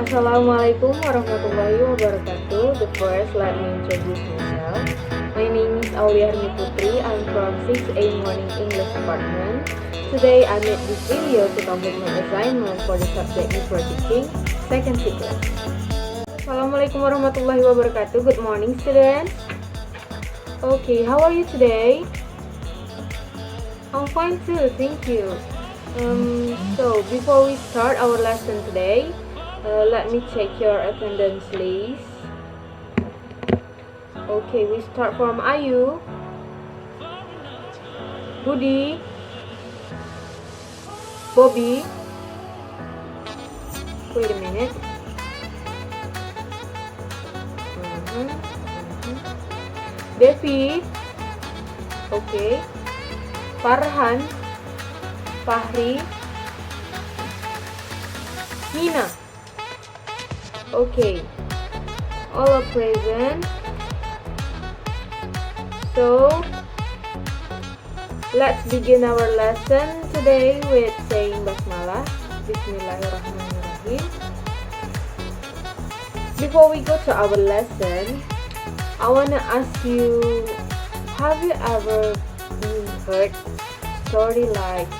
Assalamualaikum warahmatullahi wabarakatuh. The first, let me introduce myself. My name is Auliarni Putri. I'm from 6A Morning English Department. Today I made this video to complete my assignment for the subject before teaching, second sequence. Assalamualaikum warahmatullahi wabarakatuh. Good morning, students. Okay, how are you today? I'm fine too, thank you. So before we start our lesson today, let me check your attendance list. Okay, we start from Ayu, Budi, Bobby. Wait a minute. Devi. Okay. Farhan, Fahri, Nina. Okay, all are present. So let's begin our lesson today with saying basmalah. Bismillahirrahmanirrahim. Before we go to our lesson, I wanna ask you, have you ever heard story like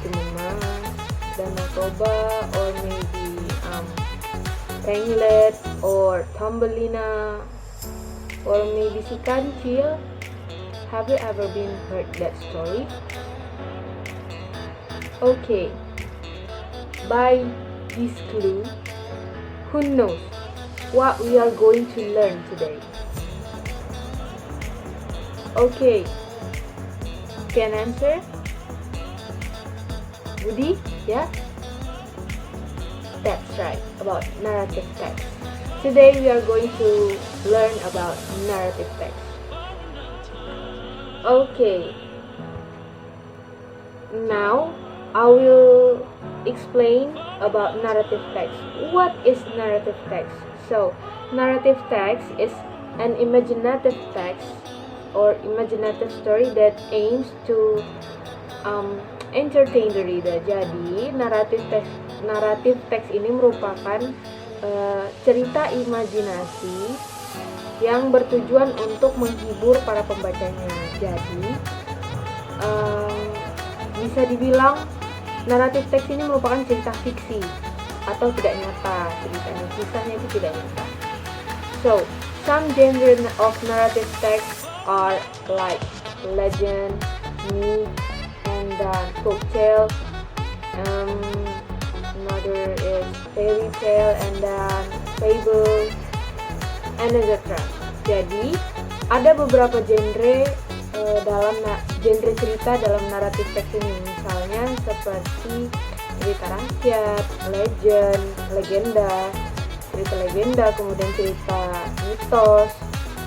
Gememas, Danau Toba, or maybe Penglet or Thumbelina, or maybe Si Kancil? Have you ever been heard that story? Okay, by this clue, who knows what we are going to learn today? Okay, can answer? Budi, yeah? That's right, about narrative text. Today we are going to learn about narrative text. Okay, now I will explain about narrative text. What is narrative text? So, narrative text is an imaginative text or imaginative story that aims to entertain the reader. Jadi naratif teks ini merupakan cerita imajinasi yang bertujuan untuk menghibur para pembacanya. Jadi bisa dibilang naratif teks ini merupakan cerita fiksi atau tidak nyata. Ceritanya kisahnya itu tidak nyata. So, some genre of narrative text are like legend, myth, and folk tale. Another is fairy tale, and then fable, and etc. Jadi ada beberapa genre dalam genre cerita dalam naratif teks ini. Misalnya seperti cerita rakyat, legend, legenda, cerita legenda, kemudian cerita mitos,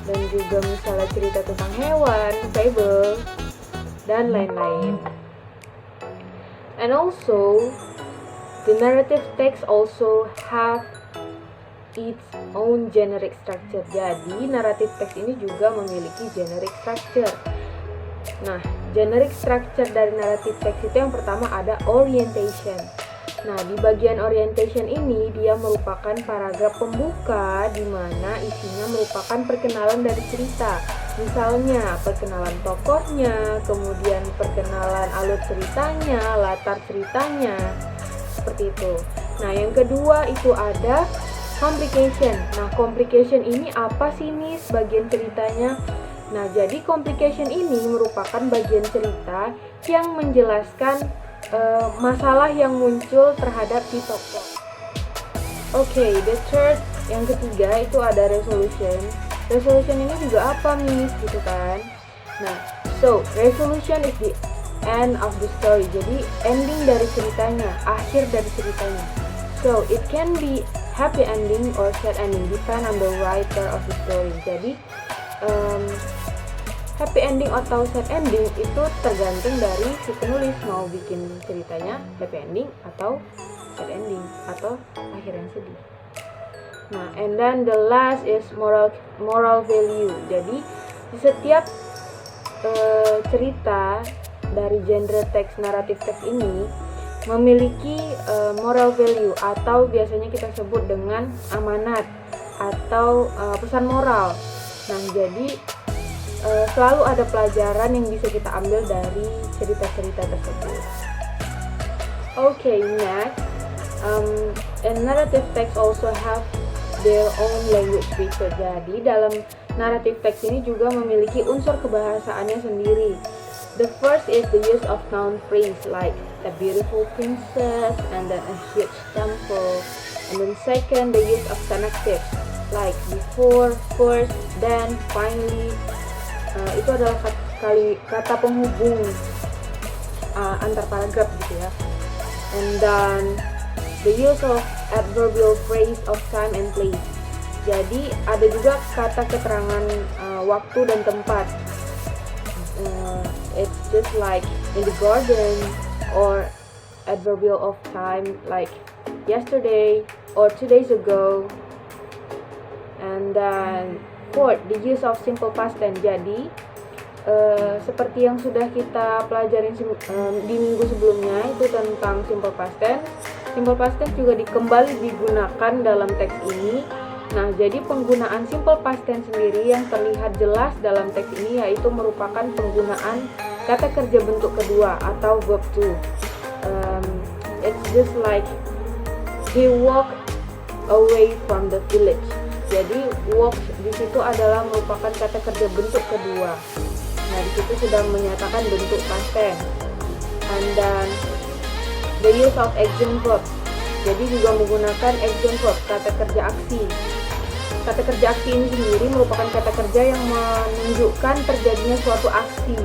dan juga misalnya cerita tentang hewan, fable, dan lain-lain. And also, the narrative text also have its own generic structure. Jadi, naratif teks ini juga memiliki generic structure. Nah, generic structure dari naratif teks itu yang pertama ada orientation. Nah, di bagian orientation ini dia merupakan paragraf pembuka di mana isinya merupakan perkenalan dari cerita. Misalnya, perkenalan tokohnya, kemudian perkenalan alur ceritanya, latar ceritanya, seperti itu. Nah, yang kedua itu ada complication. Nah, complication ini apa sih nih bagian ceritanya? Nah, jadi complication ini merupakan bagian cerita yang menjelaskan masalah yang muncul terhadap si tokoh. Okay, the third, yang ketiga itu ada resolution. Resolution ini juga apa nih, gitu kan? Nah, so resolution is the end of the story. Jadi ending dari ceritanya, akhir dari ceritanya. So it can be happy ending or sad ending, depend on the writer of the story. Jadi happy ending atau sad ending itu tergantung dari si penulis mau bikin ceritanya happy ending atau sad ending atau akhir yang sedih. Nah, and then the last is moral value. Jadi di setiap cerita dari genre teks naratif teks ini memiliki moral value atau biasanya kita sebut dengan amanat atau pesan moral. Nah, jadi selalu ada pelajaran yang bisa kita ambil dari cerita-cerita tersebut. Okay, next, and narrative text also have their own language feature. Jadi dalam narrative text ini juga memiliki unsur kebahasaannya sendiri. The first is the use of noun phrase like a beautiful princess and then a huge temple. And then second, the use of connectives like before, first, then, finally. Itu adalah kata penghubung antar paragraf gitu ya. And then the use of adverbial phrase of time and place. Jadi ada juga kata keterangan waktu dan tempat. It's just like in the garden, or adverbial of time like yesterday or 2 days ago. And then fourth, the use of simple past tense. Jadi seperti yang sudah kita pelajarin di minggu sebelumnya itu tentang simple past tense. Simple past tense juga kembali digunakan dalam teks ini. Nah, jadi penggunaan simple past tense sendiri yang terlihat jelas dalam teks ini yaitu merupakan penggunaan kata kerja bentuk kedua atau verb to. It's just like he walked away from the village. Jadi walk di situ adalah merupakan kata kerja bentuk kedua. Nah, di situ sudah menyatakan bentuk past tense. And then the use of action verb. Jadi juga menggunakan action verb, kata kerja aksi. Kata kerja aksi ini sendiri merupakan kata kerja yang menunjukkan terjadinya suatu aksi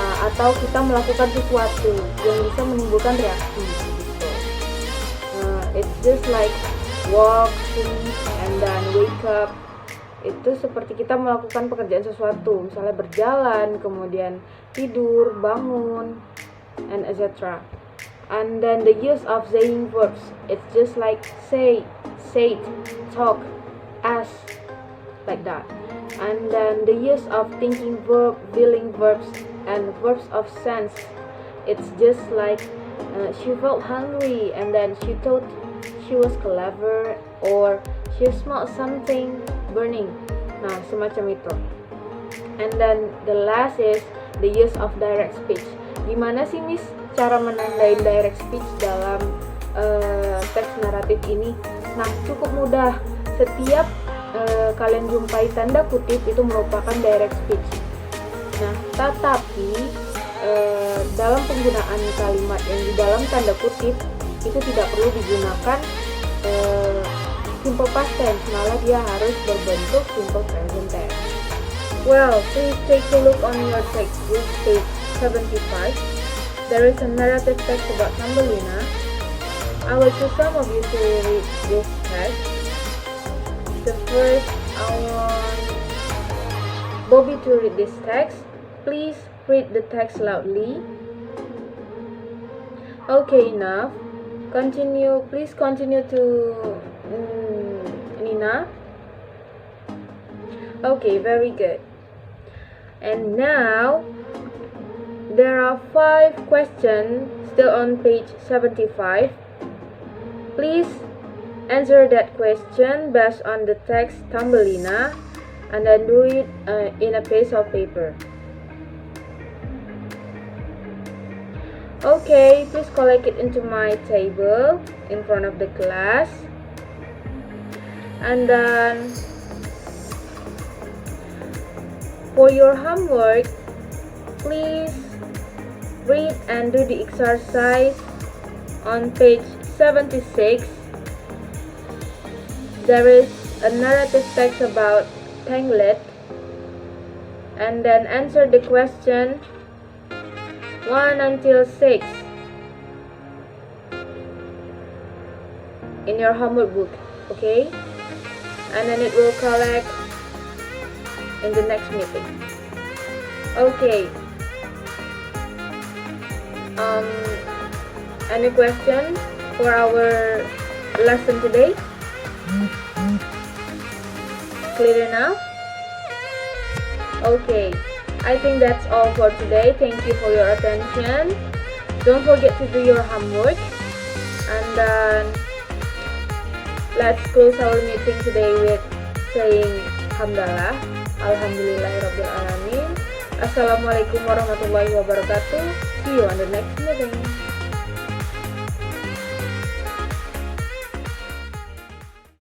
atau kita melakukan sesuatu yang bisa menimbulkan reaksi gitu. It's just like walk, sleep, and then wake up. Itu seperti kita melakukan pekerjaan sesuatu, misalnya berjalan, kemudian tidur, bangun, and etc. And then the use of saying verbs. It's just like say, said, talk, ask, like that. And then the use of thinking verb, feeling verbs, and verbs of sense. It's just like she felt hungry and then she thought she was clever, or she smelled something burning. Nah, semacam itu. And then the last is the use of direct speech. Gimana sih Miss cara menandain direct speech dalam teks naratif ini? Nah, cukup mudah. Setiap kalian jumpai tanda kutip itu merupakan direct speech. Nah, tetapi dalam penggunaan kalimat yang di dalam tanda kutip itu tidak perlu digunakan simple past tense, malah dia harus berbentuk simple present tense. Well, please take a look on your textbook, page 75. There is a narrative text about Thumbelina. I will choose some of you to read this text. The first, I want Bobby to read this text. Please read the text loudly. Okay, enough. Continue. Please continue to Nina. Okay, very good. And now there are 5 questions still on page 75. Please answer that question based on the text Thumbelina, and then do it in a piece of paper. Okay, please collect it into my table in front of the class. And then for your homework, please read and do the exercise on page 76. There is a narrative text about Tanglet, and then answer the question 1 until 6 in your homework book, okay? And then it will collect in the next meeting. Okay. Any question for our lesson today? Clear enough? Okay, I think that's all for today. Thank you for your attention. don't forget to do your homework, and then let's close our meeting today with saying Hamdalah, Alhamdulillahirabbil alamin. Assalamualaikum warahmatullahi wabarakatuh. See you on the next meeting.